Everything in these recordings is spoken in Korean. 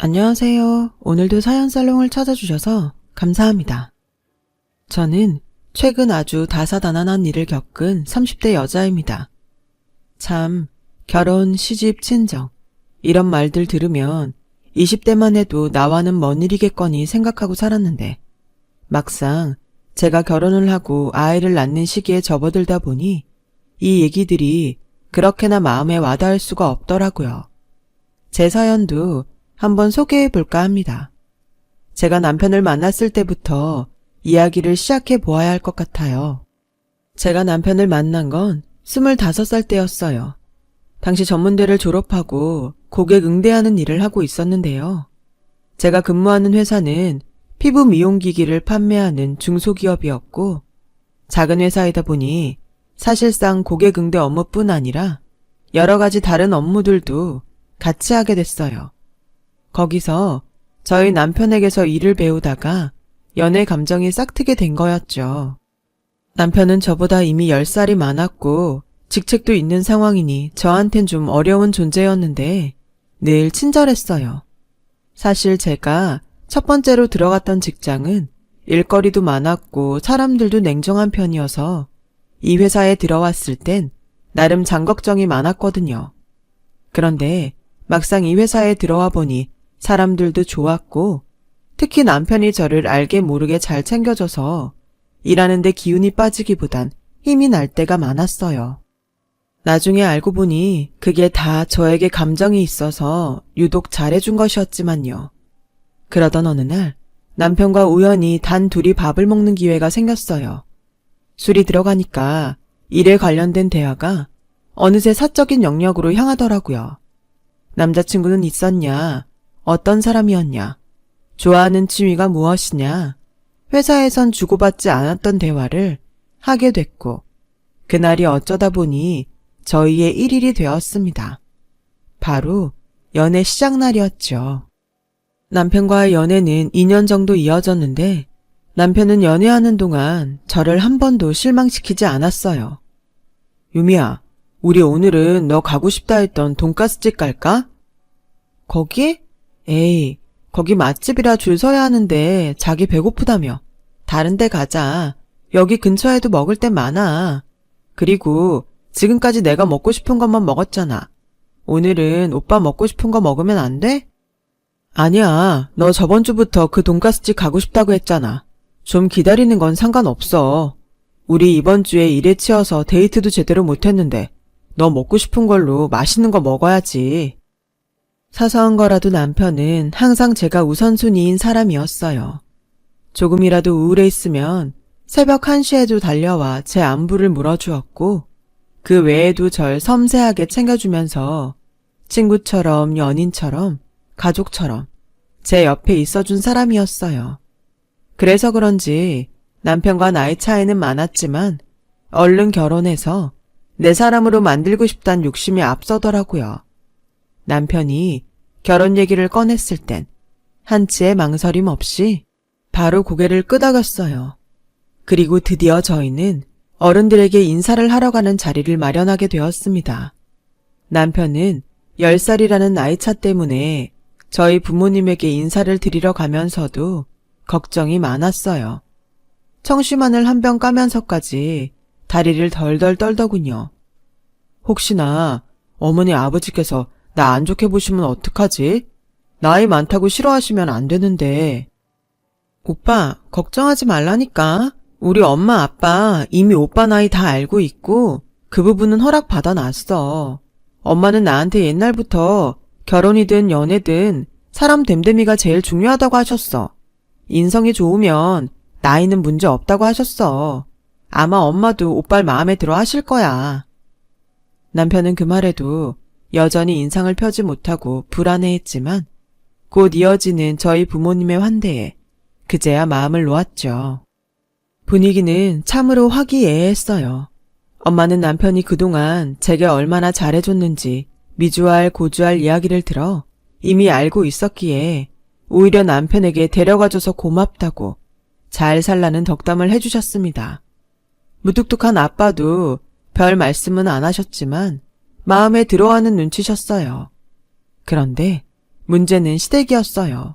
안녕하세요. 오늘도 사연살롱을 찾아주셔서 감사합니다. 저는 최근 아주 다사다난한 일을 겪은 30대 여자입니다. 참, 결혼, 시집, 친정 이런 말들 들으면 20대만 해도 나와는 먼 일이겠거니 생각하고 살았는데 막상 제가 결혼을 하고 아이를 낳는 시기에 접어들다 보니 이 얘기들이 그렇게나 마음에 와닿을 수가 없더라고요. 제 사연도 한번 소개해 볼까 합니다. 제가 남편을 만났을 때부터 이야기를 시작해 보아야 할 것 같아요. 제가 남편을 만난 건 25살 때였어요. 당시 전문대를 졸업하고 고객 응대하는 일을 하고 있었는데요. 제가 근무하는 회사는 피부 미용기기를 판매하는 중소기업이었고 작은 회사이다 보니 사실상 고객 응대 업무뿐 아니라 여러 가지 다른 업무들도 같이 하게 됐어요. 거기서 저희 남편에게서 일을 배우다가 연애 감정이 싹트게 된 거였죠. 남편은 저보다 이미 10살이 많았고 직책도 있는 상황이니 저한텐 좀 어려운 존재였는데 늘 친절했어요. 사실 제가 첫 번째로 들어갔던 직장은 일거리도 많았고 사람들도 냉정한 편이어서 이 회사에 들어왔을 땐 나름 장걱정이 많았거든요. 그런데 막상 이 회사에 들어와 보니 사람들도 좋았고 특히 남편이 저를 알게 모르게 잘 챙겨줘서 일하는데 기운이 빠지기보단 힘이 날 때가 많았어요. 나중에 알고 보니 그게 다 저에게 감정이 있어서 유독 잘해준 것이었지만요. 그러던 어느 날 남편과 우연히 단 둘이 밥을 먹는 기회가 생겼어요. 술이 들어가니까 일에 관련된 대화가 어느새 사적인 영역으로 향하더라고요. 남자친구는 있었냐? 어떤 사람이었냐? 좋아하는 취미가 무엇이냐? 회사에선 주고받지 않았던 대화를 하게 됐고 그날이 어쩌다 보니 저희의 1일이 되었습니다. 바로 연애 시작날이었죠. 남편과의 연애는 2년 정도 이어졌는데 남편은 연애하는 동안 저를 한 번도 실망시키지 않았어요. 유미야, 우리 오늘은 너 가고 싶다 했던 돈가스집 갈까? 거기? 에이, 거기 맛집이라 줄 서야 하는데 자기 배고프다며. 다른 데 가자. 여기 근처에도 먹을 땐 많아. 그리고 지금까지 내가 먹고 싶은 것만 먹었잖아. 오늘은 오빠 먹고 싶은 거 먹으면 안 돼? 아니야, 너 저번 주부터 그 돈가스집 가고 싶다고 했잖아. 좀 기다리는 건 상관없어. 우리 이번 주에 일에 치여서 데이트도 제대로 못했는데 너 먹고 싶은 걸로 맛있는 거 먹어야지. 사소한 거라도 남편은 항상 제가 우선순위인 사람이었어요. 조금이라도 우울해 있으면 새벽 1시에도 달려와 제 안부를 물어주었고 그 외에도 절 섬세하게 챙겨주면서 친구처럼 연인처럼 가족처럼 제 옆에 있어준 사람이었어요. 그래서 그런지 남편과 나이 차이는 많았지만 얼른 결혼해서 내 사람으로 만들고 싶단 욕심이 앞서더라고요. 남편이 결혼 얘기를 꺼냈을 땐 한치의 망설임 없이 바로 고개를 끄덕였어요. 그리고 드디어 저희는 어른들에게 인사를 하러 가는 자리를 마련하게 되었습니다. 남편은 10살이라는 나이차 때문에 저희 부모님에게 인사를 드리러 가면서도 걱정이 많았어요. 청심환을 한 병 까면서까지 다리를 덜덜 떨더군요. 혹시나 어머니 아버지께서 나 안 좋게 보시면 어떡하지? 나이 많다고 싫어하시면 안 되는데. 오빠, 걱정하지 말라니까. 우리 엄마 아빠 이미 오빠 나이 다 알고 있고 그 부분은 허락 받아놨어. 엄마는 나한테 옛날부터 결혼이든 연애든 사람 됨됨이가 제일 중요하다고 하셨어. 인성이 좋으면 나이는 문제 없다고 하셨어. 아마 엄마도 오빠를 마음에 들어 하실 거야. 남편은 그 말에도 여전히 인상을 펴지 못하고 불안해했지만 곧 이어지는 저희 부모님의 환대에 그제야 마음을 놓았죠. 분위기는 참으로 화기애애했어요. 엄마는 남편이 그동안 제게 얼마나 잘해줬는지 미주알 고주알 이야기를 들어 이미 알고 있었기에 오히려 남편에게 데려가줘서 고맙다고 잘 살라는 덕담을 해주셨습니다. 무뚝뚝한 아빠도 별 말씀은 안 하셨지만 마음에 들어하는 눈치셨어요. 그런데 문제는 시댁이었어요.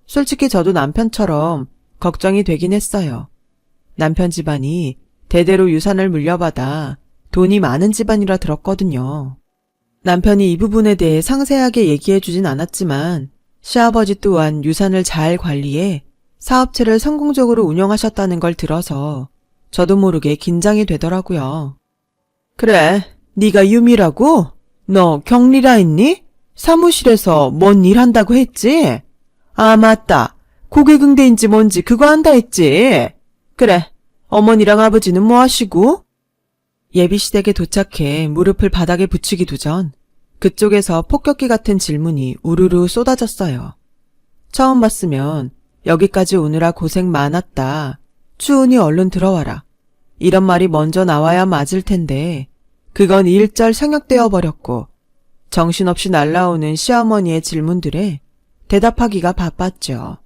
솔직히 저도 남편처럼 걱정이 되긴 했어요. 남편 집안이 대대로 유산을 물려받아 돈이 많은 집안이라 들었거든요. 남편이 이 부분에 대해 상세하게 얘기해 주진 않았지만 시아버지 또한 유산을 잘 관리해 사업체를 성공적으로 운영하셨다는 걸 들어서 저도 모르게 긴장이 되더라고요. 그래, 네가 유미라고? 너 격리라 했니? 사무실에서 뭔 일 한다고 했지? 아, 맞다. 고객응대인지 뭔지 그거 한다 했지? 그래, 어머니랑 아버지는 뭐 하시고? 예비시댁에 도착해 무릎을 바닥에 붙이기도 전 그쪽에서 폭격기 같은 질문이 우르르 쏟아졌어요. 처음 봤으면 여기까지 오느라 고생 많았다. 추운이 얼른 들어와라. 이런 말이 먼저 나와야 맞을 텐데 그건 일절 생략되어 버렸고 정신없이 날라오는 시어머니의 질문들에 대답하기가 바빴죠.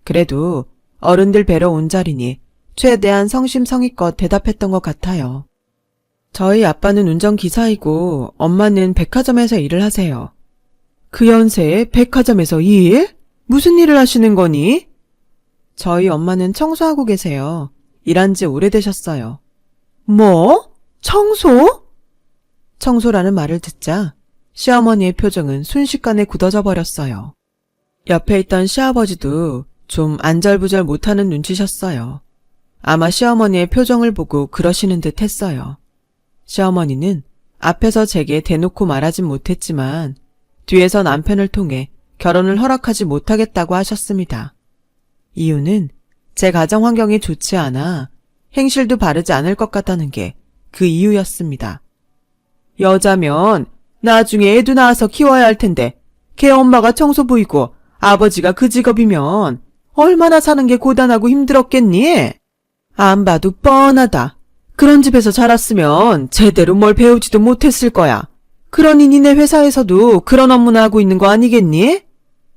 그래도 어른들 뵈러 온 자리니 최대한 성심성의껏 대답했던 것 같아요. 저희 아빠는 운전기사이고 엄마는 백화점에서 일을 하세요. 그 연세에 백화점에서 일? 무슨 일을 하시는 거니? 저희 엄마는 청소하고 계세요. 일한 지 오래되셨어요. 뭐? 청소? 청소라는 말을 듣자 시어머니의 표정은 순식간에 굳어져 버렸어요. 옆에 있던 시아버지도 좀 안절부절 못하는 눈치셨어요. 아마 시어머니의 표정을 보고 그러시는 듯 했어요. 시어머니는 앞에서 제게 대놓고 말하진 못했지만 뒤에서 남편을 통해 결혼을 허락하지 못하겠다고 하셨습니다. 이유는 제 가정 환경이 좋지 않아 행실도 바르지 않을 것 같다는 게 그 이유였습니다. 여자면 나중에 애도 낳아서 키워야 할 텐데 걔 엄마가 청소부이고 아버지가 그 직업이면 얼마나 사는 게 고단하고 힘들었겠니? 안 봐도 뻔하다. 그런 집에서 자랐으면 제대로 뭘 배우지도 못했을 거야. 그러니 니네 회사에서도 그런 업무나 하고 있는 거 아니겠니?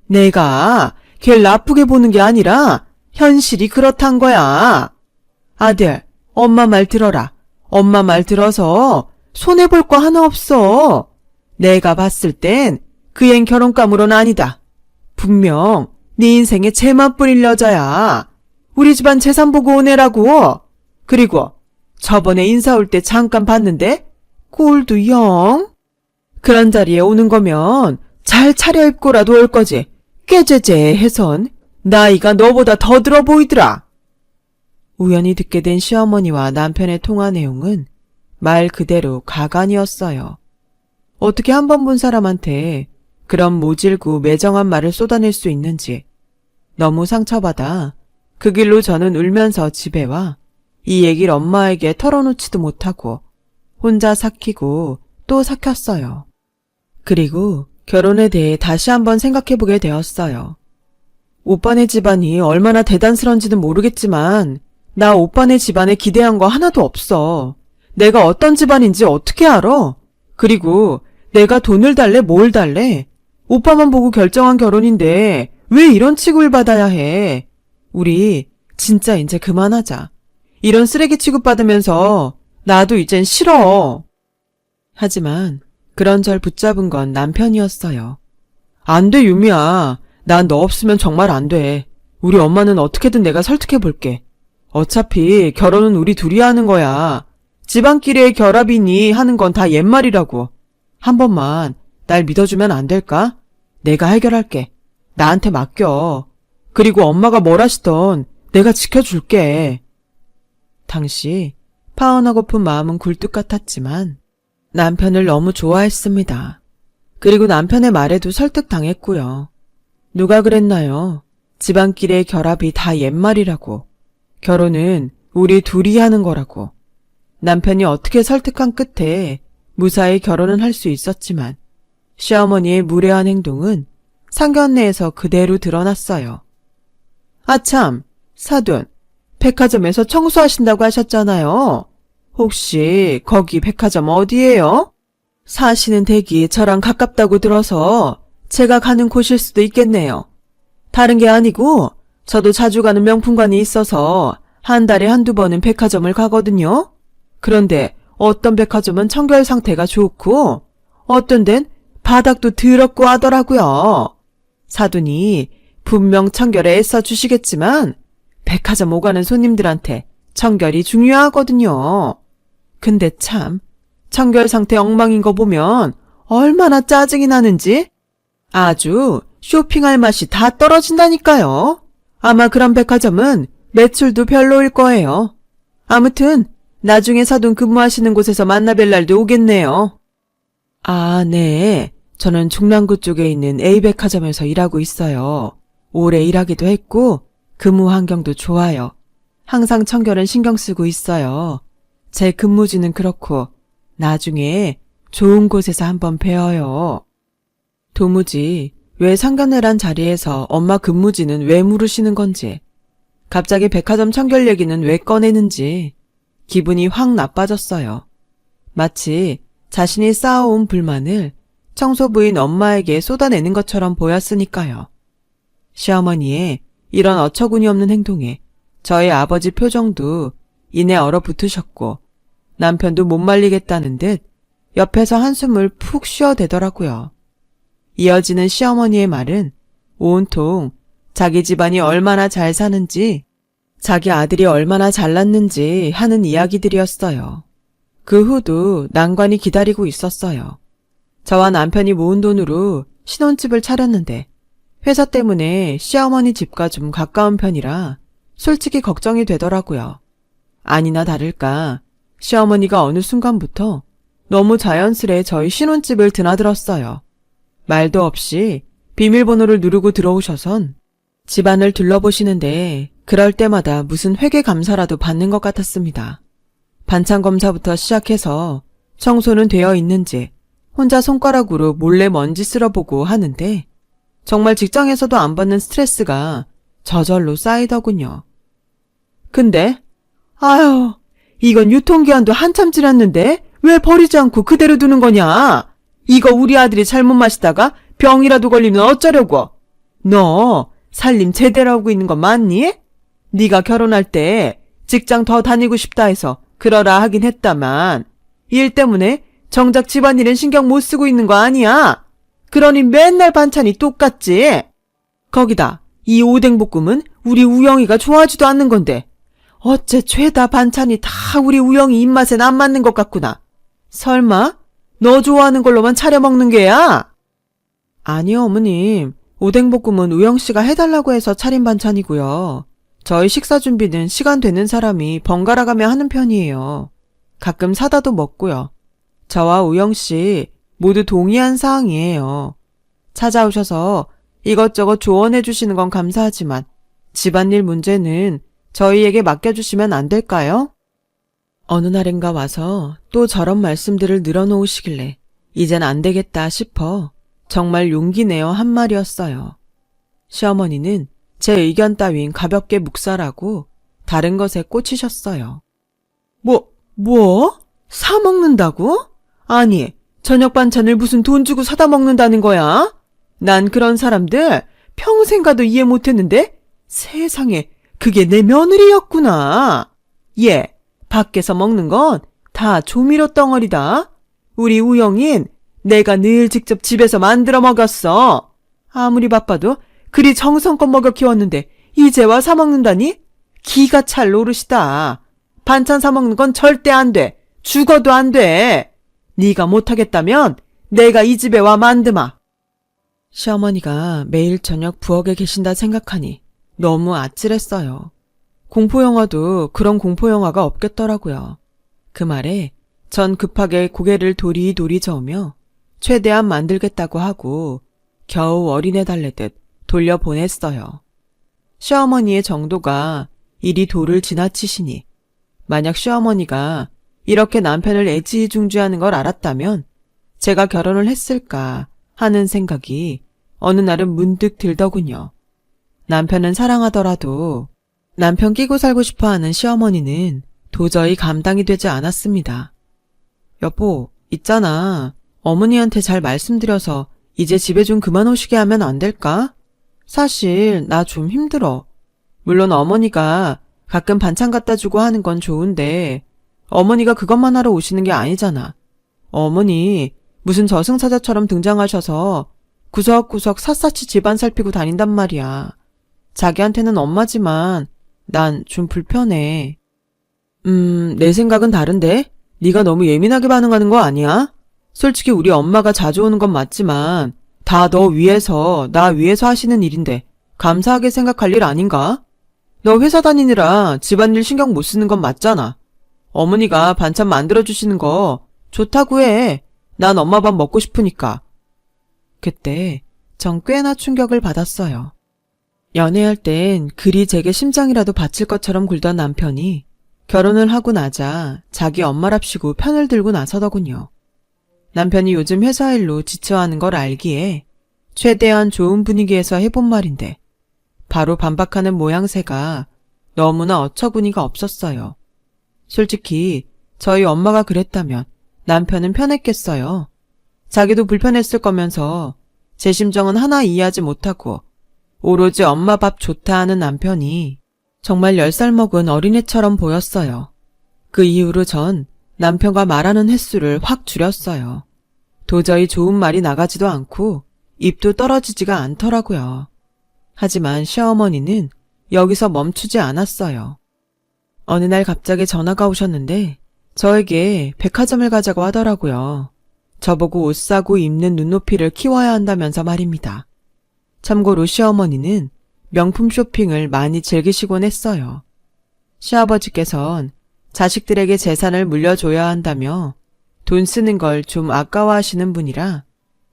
내가 걔를 나쁘게 보는 게 아니라 현실이 그렇단 거야. 아들, 엄마 말 들어라. 엄마 말 들어서 손해볼 거 하나 없어. 내가 봤을 땐 그 앤 결혼감으로는 아니다. 분명 네 인생에 재만 뿌릴 여자야. 우리 집안 재산 보고 오네라고. 그리고 저번에 인사 올 때 잠깐 봤는데 꼴도 영. 그런 자리에 오는 거면 잘 차려입고라도 올 거지. 깨제제 해선 나이가 너보다 더 들어 보이더라. 우연히 듣게 된 시어머니와 남편의 통화 내용은 말 그대로 가관이었어요. 어떻게 한 번 본 사람한테 그런 모질고 매정한 말을 쏟아낼 수 있는지 너무 상처받아 그 길로 저는 울면서 집에 와 이 얘기를 엄마에게 털어놓지도 못하고 혼자 삭히고 또 삭혔어요. 그리고 결혼에 대해 다시 한번 생각해보게 되었어요. 오빠네 집안이 얼마나 대단스런지는 모르겠지만 나 오빠네 집안에 기대한 거 하나도 없어. 내가 어떤 집안인지 어떻게 알아? 그리고 내가 돈을 달래 뭘 달래? 오빠만 보고 결정한 결혼인데 왜 이런 취급을 받아야 해? 우리 진짜 이제 그만하자. 이런 쓰레기 취급받으면서 나도 이젠 싫어. 하지만 그런 절 붙잡은 건 남편이었어요. 안 돼, 유미야. 난 너 없으면 정말 안 돼. 우리 엄마는 어떻게든 내가 설득해볼게. 어차피 결혼은 우리 둘이 하는 거야. 집안끼리의 결합이니 하는 건 다 옛말이라고. 한 번만 날 믿어주면 안 될까? 내가 해결할게. 나한테 맡겨. 그리고 엄마가 뭘 하시던 내가 지켜줄게. 당시 파혼하고픈 마음은 굴뚝 같았지만 남편을 너무 좋아했습니다. 그리고 남편의 말에도 설득당했고요. 누가 그랬나요? 집안끼리의 결합이 다 옛말이라고. 결혼은 우리 둘이 하는 거라고. 남편이 어떻게 설득한 끝에 무사히 결혼은 할 수 있었지만 시어머니의 무례한 행동은 상견례에서 그대로 드러났어요. 아참, 사돈, 백화점에서 청소하신다고 하셨잖아요. 혹시 거기 백화점 어디예요? 사시는 댁이 저랑 가깝다고 들어서 제가 가는 곳일 수도 있겠네요. 다른 게 아니고 저도 자주 가는 명품관이 있어서 한 달에 한두 번은 백화점을 가거든요. 그런데 어떤 백화점은 청결 상태가 좋고 어떤 데는 바닥도 더럽고 하더라고요. 사돈이 분명 청결에 애써 주시겠지만 백화점 오가는 손님들한테 청결이 중요하거든요. 근데 참 청결 상태 엉망인 거 보면 얼마나 짜증이 나는지 아주 쇼핑할 맛이 다 떨어진다니까요. 아마 그런 백화점은 매출도 별로일 거예요. 아무튼 나중에 사돈 근무하시는 곳에서 만나뵐 날도 오겠네요. 아, 네. 저는 중랑구 쪽에 있는 A백화점에서 일하고 있어요. 오래 일하기도 했고 근무 환경도 좋아요. 항상 청결은 신경 쓰고 있어요. 제 근무지는 그렇고 나중에 좋은 곳에서 한번 뵈어요. 도무지 왜 상견례란 자리에서 엄마 근무지는 왜 물으시는 건지, 갑자기 백화점 청결 얘기는 왜 꺼내는지 기분이 확 나빠졌어요. 마치 자신이 쌓아온 불만을 청소부인 엄마에게 쏟아내는 것처럼 보였으니까요. 시어머니의 이런 어처구니 없는 행동에 저희 아버지 표정도 이내 얼어붙으셨고 남편도 못 말리겠다는 듯 옆에서 한숨을 푹 쉬어대더라고요. 이어지는 시어머니의 말은 온통 자기 집안이 얼마나 잘 사는지, 자기 아들이 얼마나 잘났는지 하는 이야기들이었어요. 그 후도 난관이 기다리고 있었어요. 저와 남편이 모은 돈으로 신혼집을 차렸는데 회사 때문에 시어머니 집과 좀 가까운 편이라 솔직히 걱정이 되더라고요. 아니나 다를까 시어머니가 어느 순간부터 너무 자연스레 저희 신혼집을 드나들었어요. 말도 없이 비밀번호를 누르고 들어오셔선 집안을 둘러보시는데 그럴 때마다 무슨 회계 감사라도 받는 것 같았습니다. 반찬 검사부터 시작해서 청소는 되어 있는지 혼자 손가락으로 몰래 먼지 쓸어보고 하는데 정말 직장에서도 안 받는 스트레스가 저절로 쌓이더군요. 근데 아유, 이건 유통기한도 한참 지났는데 왜 버리지 않고 그대로 두는 거냐? 이거 우리 아들이 잘못 마시다가 병이라도 걸리면 어쩌려고? 너 살림 제대로 하고 있는 거 맞니? 네가 결혼할 때 직장 더 다니고 싶다 해서 그러라 하긴 했다만 일 때문에 정작 집안일은 신경 못 쓰고 있는 거 아니야? 그러니 맨날 반찬이 똑같지? 거기다 이 오뎅볶음은 우리 우영이가 좋아하지도 않는 건데 어째 죄다 반찬이 다 우리 우영이 입맛엔 안 맞는 것 같구나. 설마 너 좋아하는 걸로만 차려 먹는 게야? 아니요, 어머님. 오뎅볶음은 우영씨가 해달라고 해서 차린 반찬이고요. 저희 식사 준비는 시간 되는 사람이 번갈아 가며 하는 편이에요. 가끔 사다도 먹고요. 저와 우영씨 모두 동의한 사항이에요. 찾아오셔서 이것저것 조언해 주시는 건 감사하지만 집안일 문제는 저희에게 맡겨주시면 안 될까요? 어느 날인가 와서 또 저런 말씀들을 늘어놓으시길래 이젠 안 되겠다 싶어 정말 용기 내어 한 말이었어요. 시어머니는 제 의견 따윈 가볍게 묵살하고 다른 것에 꽂히셨어요. 뭐? 사 먹는다고? 아니, 저녁 반찬을 무슨 돈 주고 사다 먹는다는 거야? 난 그런 사람들 평생 가도 이해 못했는데 세상에 그게 내 며느리였구나. 얘, 밖에서 먹는 건 다 조미료 덩어리다. 우리 우영인 내가 늘 직접 집에서 만들어 먹었어. 아무리 바빠도 그리 정성껏 먹여 키웠는데 이제 와 사 먹는다니? 기가 찰 노릇이다. 반찬 사 먹는 건 절대 안 돼. 죽어도 안 돼. 네가 못하겠다면 내가 이 집에 와 만드마. 시어머니가 매일 저녁 부엌에 계신다 생각하니 너무 아찔했어요. 공포영화도 그런 공포영화가 없겠더라고요. 그 말에 전 급하게 고개를 도리도리 저으며 최대한 만들겠다고 하고 겨우 어린애 달래듯 돌려보냈어요. 시어머니의 정도가 이리 도를 지나치시니 만약 시어머니가 이렇게 남편을 애지중지하는 걸 알았다면 제가 결혼을 했을까 하는 생각이 어느 날은 문득 들더군요. 남편은 사랑하더라도 남편 끼고 살고 싶어하는 시어머니는 도저히 감당이 되지 않았습니다. 여보, 있잖아. 어머니한테 잘 말씀드려서 이제 집에 좀 그만 오시게 하면 안 될까? 사실 나 좀 힘들어. 물론 어머니가 가끔 반찬 갖다 주고 하는 건 좋은데 어머니가 그것만 하러 오시는 게 아니잖아. 어머니 무슨 저승사자처럼 등장하셔서 구석구석 샅샅이 집안 살피고 다닌단 말이야. 자기한테는 엄마지만 난 좀 불편해. 내 생각은 다른데? 네가 너무 예민하게 반응하는 거 아니야? 솔직히 우리 엄마가 자주 오는 건 맞지만 다 너 위해서, 나 위해서 하시는 일인데 감사하게 생각할 일 아닌가? 너 회사 다니느라 집안일 신경 못 쓰는 건 맞잖아. 어머니가 반찬 만들어주시는 거 좋다고 해. 난 엄마 밥 먹고 싶으니까. 그때 전 꽤나 충격을 받았어요. 연애할 땐 그리 제게 심장이라도 바칠 것처럼 굴던 남편이 결혼을 하고 나자 자기 엄마랍시고 편을 들고 나서더군요. 남편이 요즘 회사 일로 지쳐하는 걸 알기에 최대한 좋은 분위기에서 해본 말인데 바로 반박하는 모양새가 너무나 어처구니가 없었어요. 솔직히 저희 엄마가 그랬다면 남편은 편했겠어요. 자기도 불편했을 거면서 제 심정은 하나 이해하지 못하고 오로지 엄마 밥 좋다 하는 남편이 정말 10살 먹은 어린애처럼 보였어요. 그 이후로 전 남편과 말하는 횟수를 확 줄였어요. 도저히 좋은 말이 나가지도 않고 입도 떨어지지가 않더라고요. 하지만 시어머니는 여기서 멈추지 않았어요. 어느 날 갑자기 전화가 오셨는데 저에게 백화점을 가자고 하더라고요. 저보고 옷 사고 입는 눈높이를 키워야 한다면서 말입니다. 참고로 시어머니는 명품 쇼핑을 많이 즐기시곤 했어요. 시아버지께선 자식들에게 재산을 물려줘야 한다며 돈 쓰는 걸 좀 아까워하시는 분이라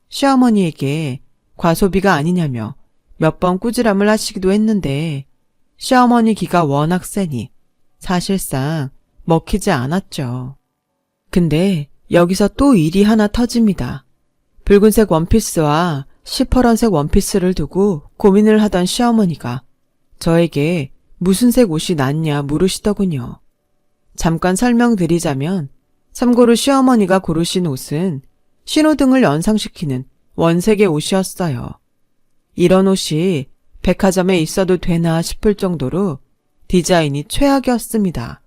시어머니에게 과소비가 아니냐며 몇 번 꾸지람을 하시기도 했는데 시어머니 기가 워낙 세니 사실상 먹히지 않았죠. 근데 여기서 또 일이 하나 터집니다. 붉은색 원피스와 시퍼런색 원피스를 두고 고민을 하던 시어머니가 저에게 무슨 색 옷이 낫냐 물으시더군요. 잠깐 설명드리자면 참고로 시어머니가 고르신 옷은 신호등을 연상시키는 원색의 옷이었어요. 이런 옷이 백화점에 있어도 되나 싶을 정도로 디자인이 최악이었습니다.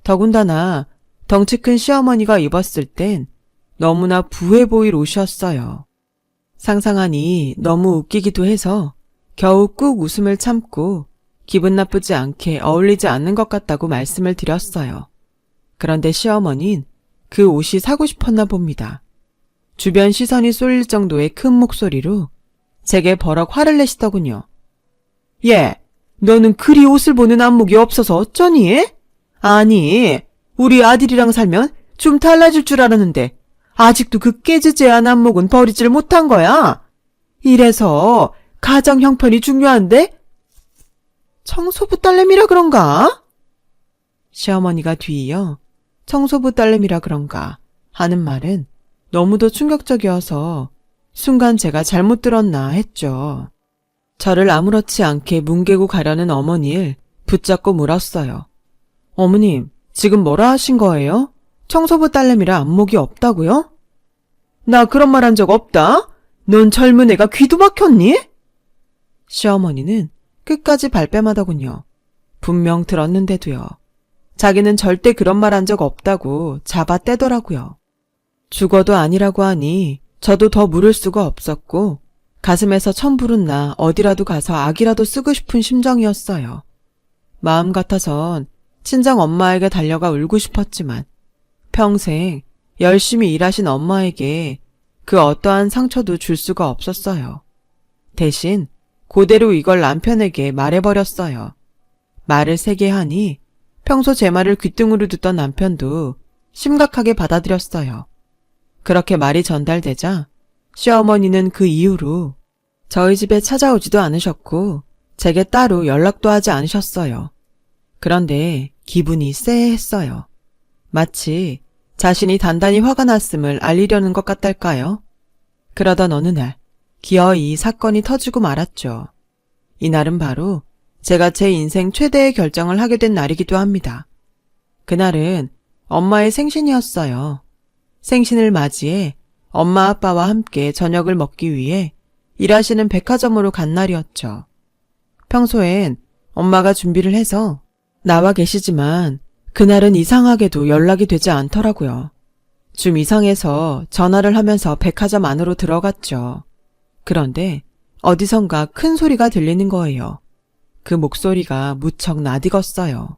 더군다나 덩치 큰 시어머니가 입었을 땐 너무나 부해 보일 옷이었어요. 상상하니 너무 웃기기도 해서 겨우 꾹 웃음을 참고 기분 나쁘지 않게 어울리지 않는 것 같다고 말씀을 드렸어요. 그런데 시어머니는 그 옷이 사고 싶었나 봅니다. 주변 시선이 쏠릴 정도의 큰 목소리로 제게 버럭 화를 내시더군요. 예, 너는 그리 옷을 보는 안목이 없어서 어쩌니? 아니, 우리 아들이랑 살면 좀 달라질 줄 알았는데 아직도 그 깨지지한 안목은 버리질 못한 거야. 이래서 가정 형편이 중요한데? 청소부 딸내미라 그런가? 시어머니가 뒤이어 청소부 딸내미라 그런가 하는 말은 너무도 충격적이어서 순간 제가 잘못 들었나 했죠. 저를 아무렇지 않게 뭉개고 가려는 어머니를 붙잡고 물었어요. 어머님, 지금 뭐라 하신 거예요? 청소부 딸내미라 안목이 없다고요? 나 그런 말 한 적 없다. 넌 젊은 애가 귀도 막혔니? 시어머니는 끝까지 발뺌하더군요. 분명 들었는데도요. 자기는 절대 그런 말 한 적 없다고 잡아떼더라고요. 죽어도 아니라고 하니 저도 더 물을 수가 없었고 가슴에서 천불은 나 어디라도 가서 악이라도 쓰고 싶은 심정이었어요. 마음 같아선 친정 엄마에게 달려가 울고 싶었지만 평생 열심히 일하신 엄마에게 그 어떠한 상처도 줄 수가 없었어요. 대신 그대로 이걸 남편에게 말해버렸어요. 말을 세게 하니 평소 제 말을 귓등으로 듣던 남편도 심각하게 받아들였어요. 그렇게 말이 전달되자 시어머니는 그 이후로 저희 집에 찾아오지도 않으셨고 제게 따로 연락도 하지 않으셨어요. 그런데 기분이 쎄했어요. 마치 자신이 단단히 화가 났음을 알리려는 것 같달까요? 그러던 어느 날 기어이 사건이 터지고 말았죠. 이날은 바로 제가 제 인생 최대의 결정을 하게 된 날이기도 합니다. 그날은 엄마의 생신이었어요. 생신을 맞이해 엄마 아빠와 함께 저녁을 먹기 위해 일하시는 백화점으로 간 날이었죠. 평소엔 엄마가 준비를 해서 나와 계시지만 그날은 이상하게도 연락이 되지 않더라고요. 좀 이상해서 전화를 하면서 백화점 안으로 들어갔죠. 그런데 어디선가 큰 소리가 들리는 거예요. 그 목소리가 무척 낯익었어요.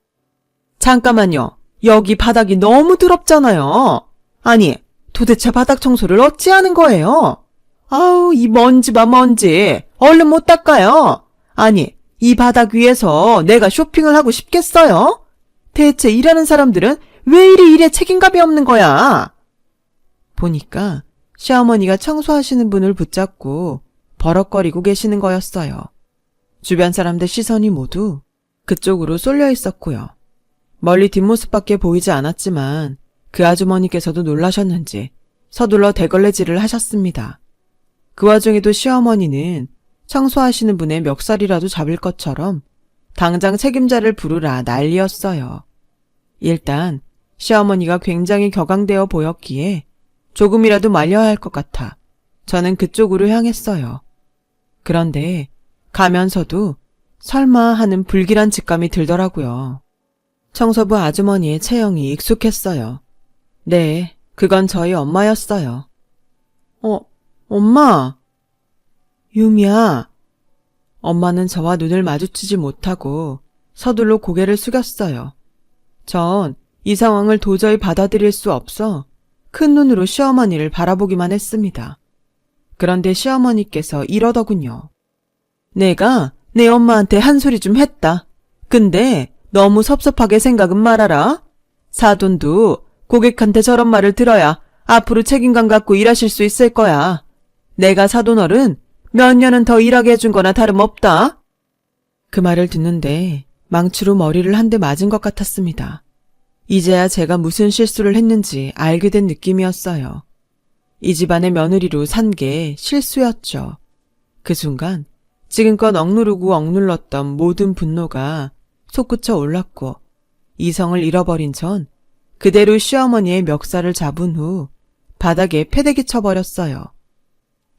잠깐만요. 여기 바닥이 너무 더럽잖아요. 아니, 도대체 바닥 청소를 어찌하는 거예요? 아우, 이 먼지 봐, 먼지. 얼른 못 닦아요. 아니, 이 바닥 위에서 내가 쇼핑을 하고 싶겠어요? 대체 일하는 사람들은 왜 이리 일에 책임감이 없는 거야? 보니까 시어머니가 청소하시는 분을 붙잡고 버럭거리고 계시는 거였어요. 주변 사람들 시선이 모두 그쪽으로 쏠려 있었고요. 멀리 뒷모습밖에 보이지 않았지만 그 아주머니께서도 놀라셨는지 서둘러 대걸레질을 하셨습니다. 그 와중에도 시어머니는 청소하시는 분의 멱살이라도 잡을 것처럼 당장 책임자를 부르라 난리였어요. 일단 시어머니가 굉장히 격앙되어 보였기에 조금이라도 말려야 할 것 같아 저는 그쪽으로 향했어요. 그런데 가면서도 설마 하는 불길한 직감이 들더라고요. 청소부 아주머니의 체형이 익숙했어요. 네, 그건 저희 엄마였어요. 엄마. 유미야. 엄마는 저와 눈을 마주치지 못하고 서둘러 고개를 숙였어요. 전 이 상황을 도저히 받아들일 수 없어 큰 눈으로 시어머니를 바라보기만 했습니다. 그런데 시어머니께서 이러더군요. 내가 내 엄마한테 한 소리 좀 했다. 근데 너무 섭섭하게 생각은 말아라. 사돈도 고객한테 저런 말을 들어야 앞으로 책임감 갖고 일하실 수 있을 거야. 내가 사돈어른 몇 년은 더 일하게 해준 거나 다름없다. 그 말을 듣는데 망치로 머리를 한 대 맞은 것 같았습니다. 이제야 제가 무슨 실수를 했는지 알게 된 느낌이었어요. 이 집안의 며느리로 산 게 실수였죠. 그 순간 지금껏 억누르고 억눌렀던 모든 분노가 솟구쳐 올랐고 이성을 잃어버린 전 그대로 시어머니의 멱살을 잡은 후 바닥에 패대기 쳐버렸어요.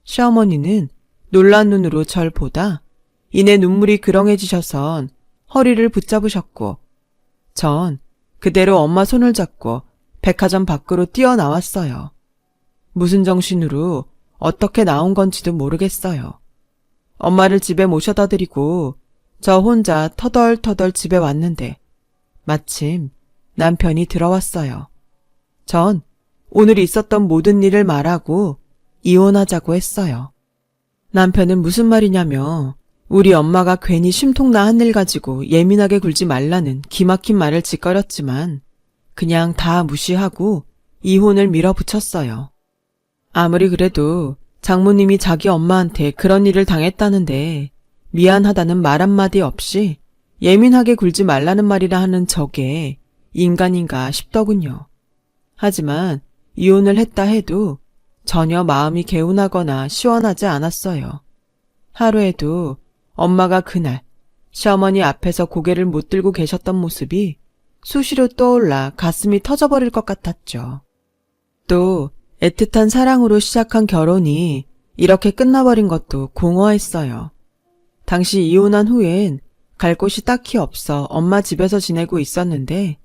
시어머니는 놀란 눈으로 절 보다 이내 눈물이 그렁해지셔선 허리를 붙잡으셨고 전 그대로 엄마 손을 잡고 백화점 밖으로 뛰어나왔어요. 무슨 정신으로 어떻게 나온 건지도 모르겠어요. 엄마를 집에 모셔다 드리고 저 혼자 터덜터덜 집에 왔는데 마침 남편이 들어왔어요. 전 오늘 있었던 모든 일을 말하고 이혼하자고 했어요. 남편은 무슨 말이냐며 우리 엄마가 괜히 심통나 한 일 가지고 예민하게 굴지 말라는 기막힌 말을 짓거렸지만 그냥 다 무시하고 이혼을 밀어붙였어요. 아무리 그래도 장모님이 자기 엄마한테 그런 일을 당했다는데 미안하다는 말 한마디 없이 예민하게 굴지 말라는 말이라 하는 저게 인간인가 싶더군요. 하지만 이혼을 했다 해도 전혀 마음이 개운하거나 시원하지 않았어요. 하루에도 엄마가 그날 시어머니 앞에서 고개를 못 들고 계셨던 모습이 수시로 떠올라 가슴이 터져버릴 것 같았죠. 또 애틋한 사랑으로 시작한 결혼이 이렇게 끝나버린 것도 공허했어요. 당시 이혼한 후엔 갈 곳이 딱히 없어 엄마 집에서 지내고 있었는데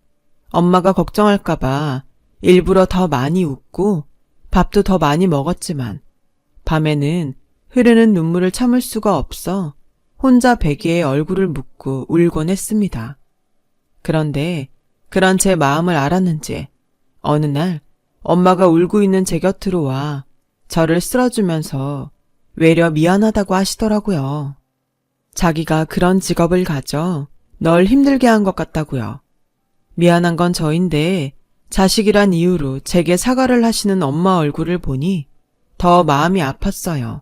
엄마가 걱정할까봐 일부러 더 많이 웃고 밥도 더 많이 먹었지만 밤에는 흐르는 눈물을 참을 수가 없어 혼자 베개에 얼굴을 묻고 울곤 했습니다. 그런데 그런 제 마음을 알았는지 어느 날 엄마가 울고 있는 제 곁으로 와 저를 쓸어주면서 외려 미안하다고 하시더라고요. 자기가 그런 직업을 가져 널 힘들게 한 것 같다고요. 미안한 건 저인데 자식이란 이유로 제게 사과를 하시는 엄마 얼굴을 보니 더 마음이 아팠어요.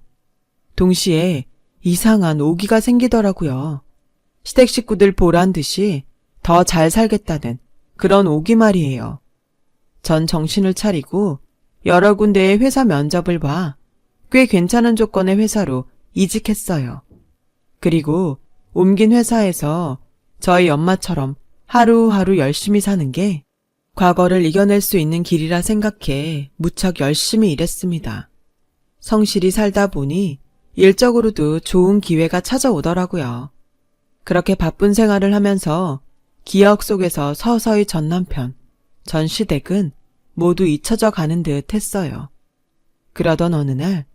동시에 이상한 오기가 생기더라고요. 시댁 식구들 보란 듯이 더 잘 살겠다는 그런 오기 말이에요. 전 정신을 차리고 여러 군데의 회사 면접을 봐 꽤 괜찮은 조건의 회사로 이직했어요. 그리고 옮긴 회사에서 저희 엄마처럼 하루하루 열심히 사는 게 과거를 이겨낼 수 있는 길이라 생각해 무척 열심히 일했습니다. 성실히 살다 보니 일적으로도 좋은 기회가 찾아오더라고요. 그렇게 바쁜 생활을 하면서 기억 속에서 서서히 전 남편, 전 시댁은 모두 잊혀져 가는 듯 했어요. 그러던 어느 날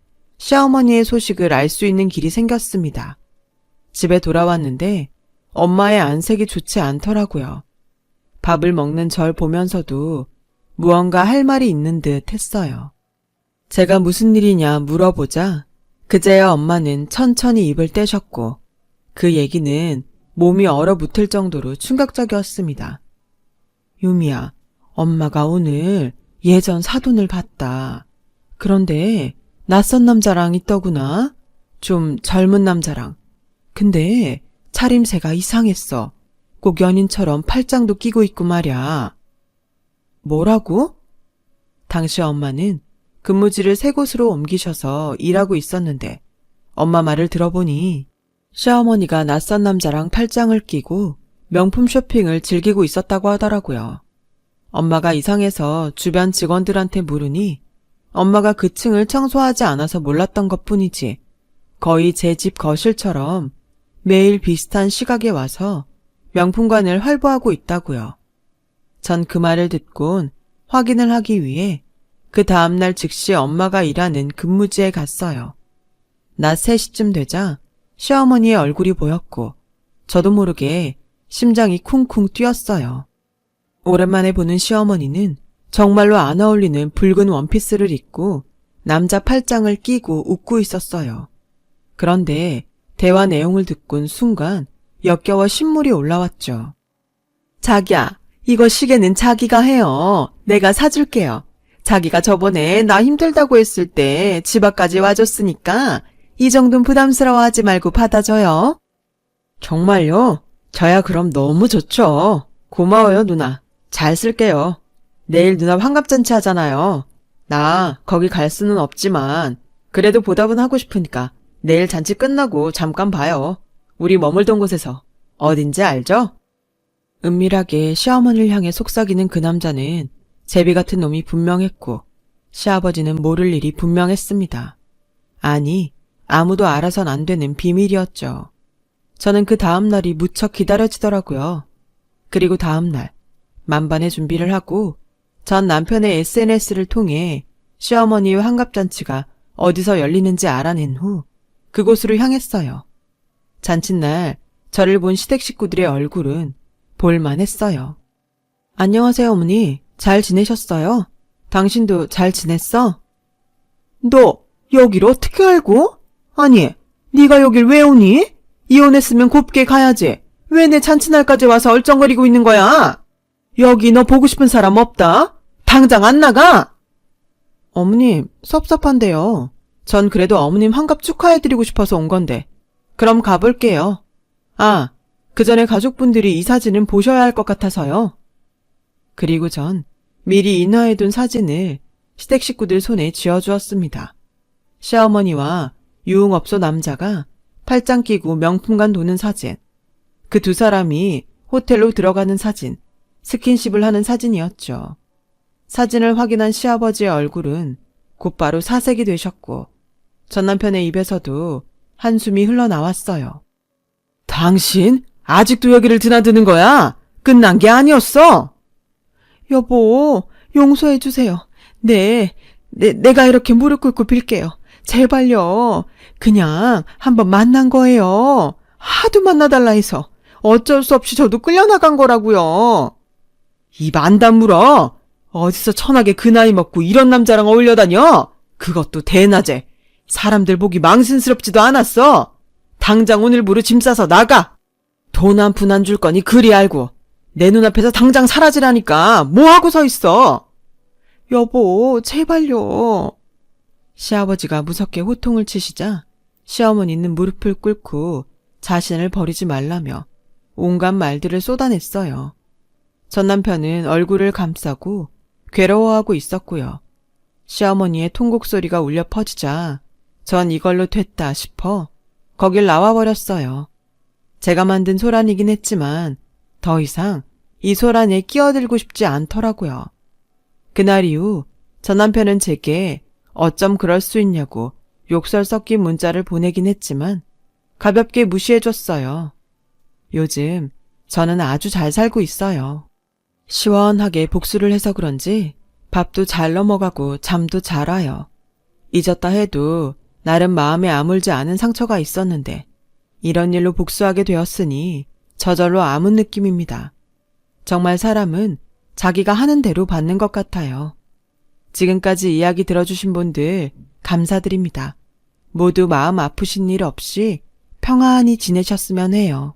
시어머니의 소식을 알 수 있는 길이 생겼습니다. 집에 돌아왔는데 엄마의 안색이 좋지 않더라고요. 밥을 먹는 절 보면서도 무언가 할 말이 있는 듯 했어요. 제가 무슨 일이냐 물어보자 그제야 엄마는 천천히 입을 떼셨고 그 얘기는 몸이 얼어붙을 정도로 충격적이었습니다. 유미야, 엄마가 오늘 예전 사돈을 봤다. 그런데 낯선 남자랑 있더구나. 좀 젊은 남자랑. 근데 차림새가 이상했어. 꼭 연인처럼 팔짱도 끼고 있고 말야. 뭐라고? 당시 엄마는 근무지를 새 곳으로 옮기셔서 일하고 있었는데 엄마 말을 들어보니 시어머니가 낯선 남자랑 팔짱을 끼고 명품 쇼핑을 즐기고 있었다고 하더라고요. 엄마가 이상해서 주변 직원들한테 물으니 엄마가 그 층을 청소하지 않아서 몰랐던 것뿐이지 거의 제 집 거실처럼 매일 비슷한 시각에 와서 명품관을 활보하고 있다고요. 전 그 말을 듣곤 확인을 하기 위해 그 다음날 즉시 엄마가 일하는 근무지에 갔어요. 낮 3시쯤 되자 시어머니의 얼굴이 보였고 저도 모르게 심장이 쿵쿵 뛰었어요. 오랜만에 보는 시어머니는 정말로 안 어울리는 붉은 원피스를 입고 남자 팔짱을 끼고 웃고 있었어요. 그런데 대화 내용을 듣곤 순간 역겨워 신물이 올라왔죠. 자기야, 이거 시계는 자기가 해요. 내가 사줄게요. 자기가 저번에 나 힘들다고 했을 때 집 앞까지 와줬으니까 이 정도는 부담스러워하지 말고 받아줘요. 정말요? 저야 그럼 너무 좋죠. 고마워요, 누나. 잘 쓸게요. 내일 누나 환갑잔치 하잖아요. 나 거기 갈 수는 없지만 그래도 보답은 하고 싶으니까 내일 잔치 끝나고 잠깐 봐요. 우리 머물던 곳에서. 어딘지 알죠? 은밀하게 시어머니를 향해 속삭이는 그 남자는 제비 같은 놈이 분명했고 시아버지는 모를 일이 분명했습니다. 아니, 아무도 알아선 안 되는 비밀이었죠. 저는 그 다음 날이 무척 기다려지더라고요. 그리고 다음 날 만반의 준비를 하고 전 남편의 SNS를 통해 시어머니의 환갑잔치가 어디서 열리는지 알아낸 후 그곳으로 향했어요. 잔칫날 저를 본 시댁 식구들의 얼굴은 볼만했어요. 안녕하세요, 어머니. 잘 지내셨어요? 당신도 잘 지냈어? 너 여길 어떻게 알고? 아니, 네가 여길 왜 오니? 이혼했으면 곱게 가야지. 왜 내 잔칫날까지 와서 얼쩡거리고 있는 거야? 여기 너 보고 싶은 사람 없다? 당장 안 나가? 어머님, 섭섭한데요. 전 그래도 어머님 환갑 축하해드리고 싶어서 온 건데. 그럼 가볼게요. 아, 그 전에 가족분들이 이 사진은 보셔야 할 것 같아서요. 그리고 전 미리 인화해둔 사진을 시댁 식구들 손에 쥐어주었습니다. 시어머니와 유흥업소 남자가 팔짱 끼고 명품관 도는 사진, 그 두 사람이 호텔로 들어가는 사진, 스킨십을 하는 사진이었죠. 사진을 확인한 시아버지의 얼굴은 곧바로 사색이 되셨고 전 남편의 입에서도 한숨이 흘러나왔어요. 당신 아직도 여기를 드나드는 거야? 끝난 게 아니었어? 여보, 용서해주세요. 내가 이렇게 무릎 꿇고 빌게요. 제발요. 그냥 한번 만난 거예요. 하도 만나달라 해서 어쩔 수 없이 저도 끌려나간 거라고요. 입 안 다물어. 어디서 천하게 그 나이 먹고 이런 남자랑 어울려 다녀? 그것도 대낮에. 사람들 보기 망신스럽지도 않았어. 당장 오늘부로 짐 싸서 나가. 돈 한 푼 안 줄 거니 그리 알고. 내 눈앞에서 당장 사라지라니까 뭐하고 서 있어. 여보, 제발요. 시아버지가 무섭게 호통을 치시자 시어머니는 무릎을 꿇고 자신을 버리지 말라며 온갖 말들을 쏟아냈어요. 전 남편은 얼굴을 감싸고 괴로워하고 있었고요. 시어머니의 통곡 소리가 울려 퍼지자 전 이걸로 됐다 싶어 거길 나와버렸어요. 제가 만든 소란이긴 했지만 더 이상 이 소란에 끼어들고 싶지 않더라고요. 그날 이후 전 남편은 제게 어쩜 그럴 수 있냐고 욕설 섞인 문자를 보내긴 했지만 가볍게 무시해줬어요. 요즘 저는 아주 잘 살고 있어요. 시원하게 복수를 해서 그런지 밥도 잘 넘어가고 잠도 잘 와요. 잊었다 해도 나름 마음에 아물지 않은 상처가 있었는데 이런 일로 복수하게 되었으니 저절로 아문 느낌입니다. 정말 사람은 자기가 하는 대로 받는 것 같아요. 지금까지 이야기 들어주신 분들 감사드립니다. 모두 마음 아프신 일 없이 평안히 지내셨으면 해요.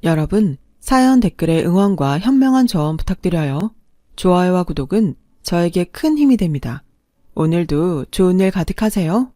여러분, 사연 댓글에 응원과 현명한 조언 부탁드려요. 좋아요와 구독은 저에게 큰 힘이 됩니다. 오늘도 좋은 일 가득하세요.